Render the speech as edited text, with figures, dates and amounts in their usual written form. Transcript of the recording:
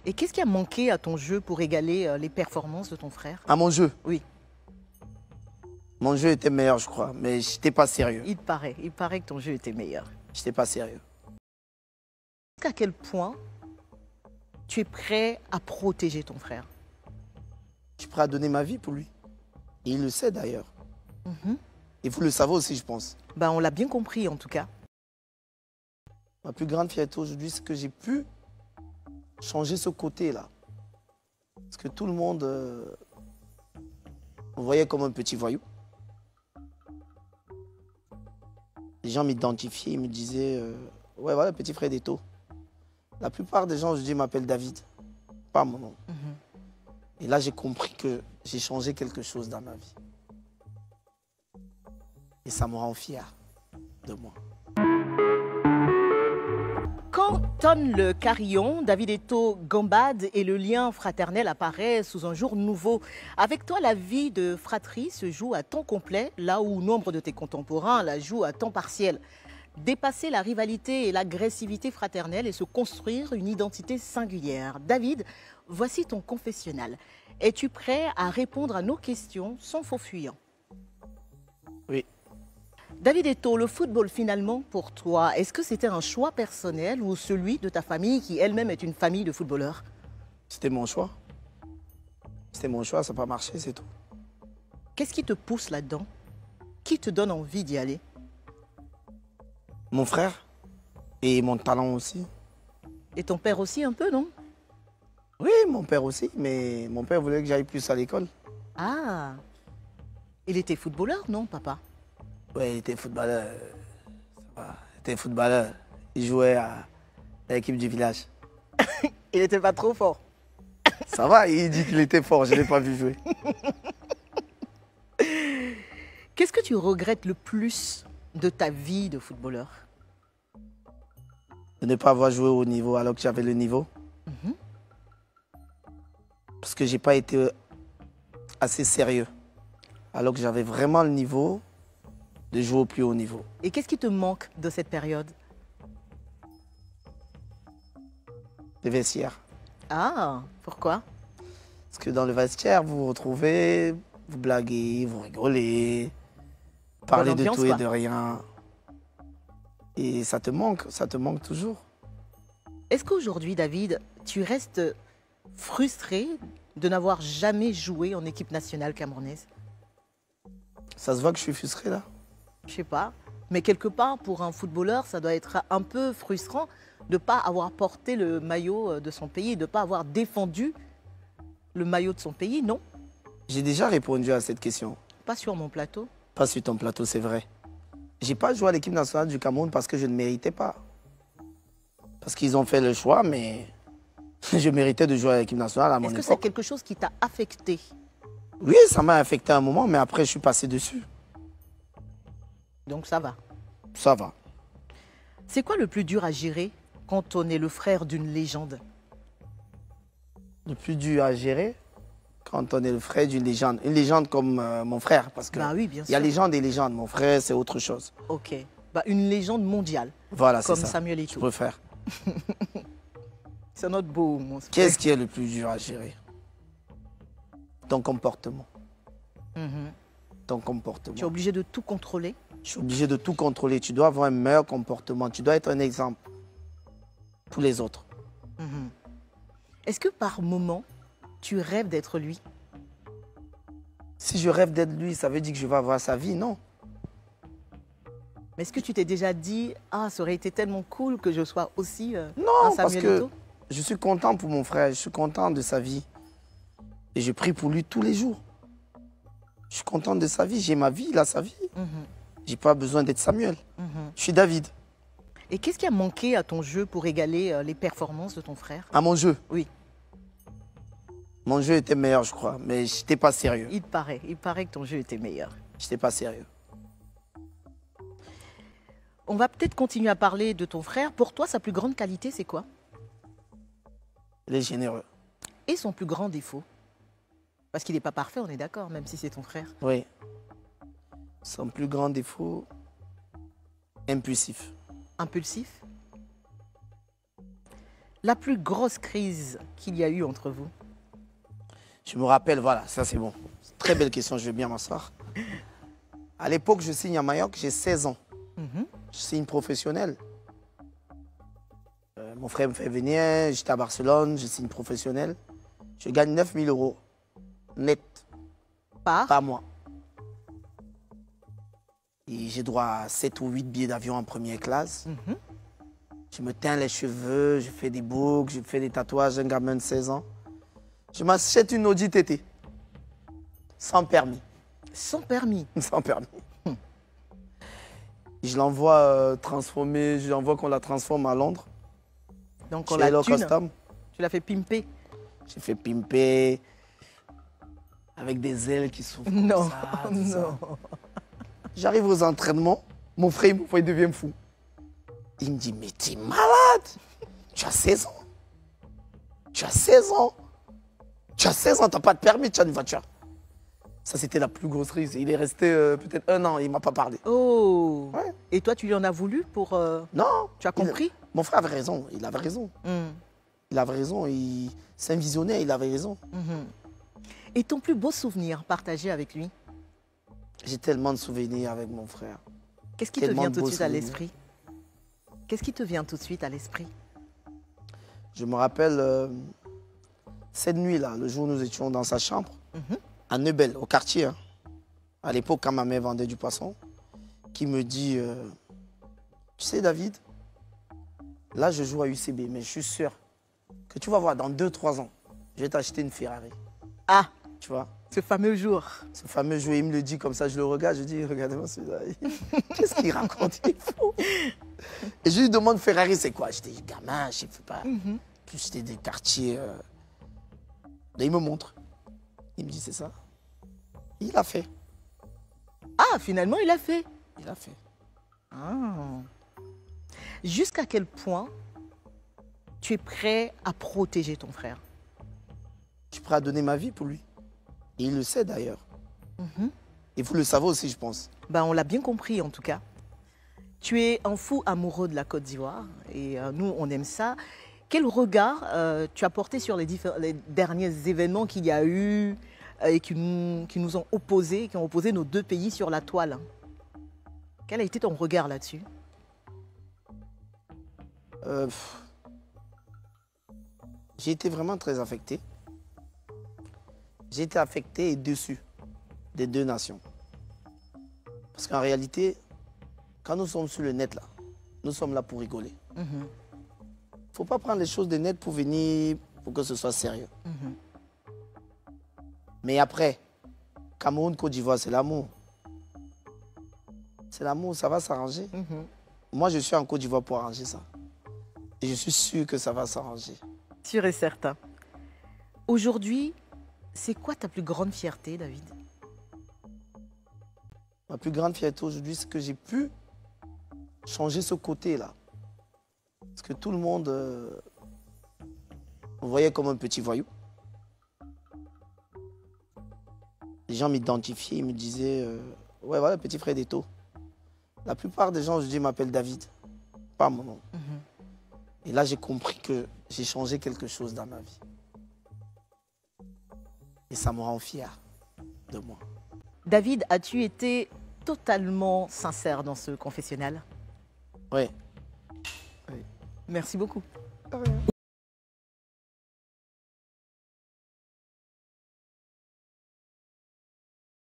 Et qu'est-ce qui a manqué à ton jeu pour égaler les performances de ton frère? À mon jeu. Oui, Mon jeu était meilleur, je crois, mais j'étais pas sérieux. il paraît que ton jeu était meilleur. J'étais pas sérieux. À quel point tu es prêt à protéger ton frère? Je suis prêt à donner ma vie pour lui. Et il le sait d'ailleurs. Mhm. Et vous le savez aussi, je pense. Ben, on l'a bien compris en tout cas. Ma plus grande fierté aujourd'hui, c'est que j'ai pu changer ce côté-là. Parce que tout le monde me voyait comme un petit voyou. Les gens m'identifiaient, ils me disaient ouais, voilà, petit frère d'Eto. La plupart des gens aujourd'hui m'appellent David, pas mon nom. Mhm. Et là, j'ai compris que j'ai changé quelque chose dans ma vie. Et ça me rend fier de moi. Quand tonne le carillon, David Eto'o gambade et le lien fraternel apparaît sous un jour nouveau. Avec toi, la vie de fratrie se joue à temps complet, là où nombre de tes contemporains la jouent à temps partiel. Dépasser la rivalité et l'agressivité fraternelle et se construire une identité singulière. David, voici ton confessionnal. Es-tu prêt à répondre à nos questions sans faux fuyant? Oui, David Eto'o, le football finalement pour toi, est-ce que c'était un choix personnel ou celui de ta famille qui elle-même est une famille de footballeurs? c'était mon choix. C'était mon choix, ça n'a pas marché, c'est tout. Qu'est-ce qui te pousse là-dedans? Qui te donne envie d'y aller? Mon frère et mon talent aussi. Et ton père aussi un peu, non? Oui, mon père aussi, mais mon père voulait que j'aille plus à l'école. Ah, il était footballeur, non, papa? Ouais, il était footballeur. Ça va. Il était footballeur. Il jouait à l'équipe du village. Il n'était pas trop fort. Ça va, il dit qu'il était fort, je ne l'ai pas vu jouer. Qu'est-ce que tu regrettes le plus de ta vie de footballeur? De ne pas avoir joué au niveau alors que j'avais le niveau. Mhm. Parce que j'ai pas été assez sérieux. Alors que j'avais vraiment le niveau de jouer au plus haut niveau. Et qu'est-ce qui te manque de cette période? Les vestiaires. Ah, pourquoi? Parce que dans le vestiaire, vous vous retrouvez, vous blaguez, vous rigolez, parlez de ambiance, tout et quoi. de rien. Et ça te manque toujours. Est-ce qu'aujourd'hui, David, tu restes frustré de n'avoir jamais joué en équipe nationale camerounaise? Ça se voit que je suis frustré là. Je sais pas. Mais quelque part, pour un footballeur, ça doit être un peu frustrant de ne pas avoir porté le maillot de son pays, de ne pas avoir défendu le maillot de son pays, non? J'ai déjà répondu à cette question. Pas sur mon plateau. Pas sur ton plateau, c'est vrai. J'ai pas joué à l'équipe nationale du Cameroun parce que je ne méritais pas. Parce qu'ils ont fait le choix, mais je méritais de jouer à l'équipe nationale à mon Est-ce que c'est époque. quelque chose qui t'a affecté? Oui, ça m'a affecté un moment, mais après je suis passé dessus. Donc ça va. Ça va. C'est quoi le plus dur à gérer quand on est le frère d'une légende? Le plus dur à gérer quand on est le frère d'une légende. Une légende comme mon frère, parce que Bah oui, bien il y a sûr. légende et légende. Mon frère, c'est autre chose. Ok. Bah, une légende mondiale, Voilà, c'est comme ça. Samuel Je Eto'o. préfère. C'est notre beau, mon frère. Qu'est-ce qui est le plus dur à gérer? Ton comportement. Mhm. Ton comportement. Tu es obligé de tout contrôler? Je suis obligé de tout contrôler. Tu dois avoir un meilleur comportement. Tu dois être un exemple pour les autres. Mhm. Est-ce que par moment, tu rêves d'être lui? Si je rêve d'être lui, ça veut dire que je vais avoir sa vie, non? Mais est-ce que tu t'es déjà dit, ah, ça aurait été tellement cool que je sois aussi un Non, parce Samuel que Eto'o? je suis content pour mon frère. Je suis content de sa vie. Et je prie pour lui tous les jours. Je suis content de sa vie. J'ai ma vie, il a sa vie. Mhm. J'ai pas besoin d'être Samuel. Mhm. Je suis David. Et qu'est-ce qui a manqué à ton jeu pour égaler les performances de ton frère? À mon jeu. Oui, Mon jeu était meilleur, je crois. Mais je n'étais pas sérieux. il paraît que ton jeu était meilleur. Je n'étais pas sérieux. On va peut-être continuer à parler de ton frère. Pour toi, sa plus grande qualité, c'est quoi? Il est généreux. Et son plus grand défaut? Parce qu'il n'est pas parfait, on est d'accord, même si c'est ton frère. Oui. Son plus grand défaut, impulsif. Impulsif? La plus grosse crise qu'il y a eu entre vous? Je me rappelle, voilà, ça c'est bon. Très belle question, je vais bien m'asseoir. À l'époque, je signe à Majorque, j'ai 16 ans. Je signe professionnel. Mon frère me fait venir, j'étais à Barcelone, je signe professionnel. Je gagne 9 000 euros net par mois. Et j'ai droit à 7 ou 8 billets d'avion en première classe. Je me teins les cheveux, je fais des boucles, je fais des tatouages, un gamin de 16 ans. Je m'achète une Audi TT. Sans permis. Sans permis? Sans permis. Je l'envoie transformer, je l'envoie qu'on la transforme à Londres. Donc on la thune. Tu l'as fait pimper? J'ai fait pimper avec des ailes qui sont non, ça, non. J'arrive aux entraînements, mon frère il devient fou. Il me dit, mais t'es malade. Tu as 16 ans. Tu as 16 ans. Tu as 16 ans, tu n'as pas de permis, tu as une voiture. Ça, c'était la plus grosse crise. Il est resté peut-être 1 an, il ne m'a pas parlé. Oh. Ouais. Et toi, tu lui en as voulu pour... Non. Tu as compris? Mon frère avait raison, il avait raison. Il avait raison, c'est un visionnaire, il avait raison. Et ton plus beau souvenir partagé avec lui? J'ai tellement de souvenirs avec mon frère. Qu'est-ce qui te vient tout de suite à l'esprit? Qu'est-ce qui te vient tout de suite à l'esprit? Je me rappelle cette nuit-là, le jour où nous étions dans sa chambre, à Neubel, au quartier, hein, à l'époque quand ma mère vendait du poisson, qui me dit, tu sais David, là je joue à UCB, mais je suis sûr que tu vas voir dans 2-3 ans, je vais t'acheter une Ferrari. Ah, tu vois? Ce fameux jour. Ce fameux jour, il me le dit comme ça, je le regarde, je dis, regardez-moi celui-là. Qu'est-ce qu'il raconte? Il est fou. Et je lui demande, Ferrari, c'est quoi? J'étais gamin, je ne sais pas. Puis j'étais des quartiers. Et il me montre. Il me dit, c'est ça. Il a fait. Ah, finalement, il a fait. Il a fait. Ah. Jusqu'à quel point tu es prêt à protéger ton frère? Je suis prêt à donner ma vie pour lui. Et il le sait d'ailleurs. Et vous le savez aussi, je pense. Ben, on l'a bien compris en tout cas. Tu es un fou amoureux de la Côte d'Ivoire et nous, on aime ça. Quel regard tu as porté sur les derniers événements qu'il y a eu et qui nous ont opposés, qui ont opposé nos deux pays sur la toile? Quel a été ton regard là-dessus? J'ai été vraiment très affecté. J'ai été affecté et déçu des deux nations. Parce qu'en réalité, quand nous sommes sur le net, là, nous sommes là pour rigoler. Il ne faut pas prendre les choses de net pour venir, pour que ce soit sérieux. Mais après, Cameroun, Côte d'Ivoire, c'est l'amour. C'est l'amour, ça va s'arranger. Moi, je suis en Côte d'Ivoire pour arranger ça. Et je suis sûr que ça va s'arranger. Sûr et certain. Aujourd'hui, c'est quoi ta plus grande fierté, David? Ma plus grande fierté aujourd'hui, c'est que j'ai pu changer ce côté-là. Parce que tout le monde me voyait comme un petit voyou. Les gens m'identifiaient, ils me disaient ouais, voilà, petit frère d'Eto. La plupart des gens aujourd'hui m'appellent David, pas mon nom. Et là, j'ai compris que j'ai changé quelque chose dans ma vie. Et ça me rend fier de moi. David, as-tu été totalement sincère dans ce confessionnal? Oui. Merci beaucoup.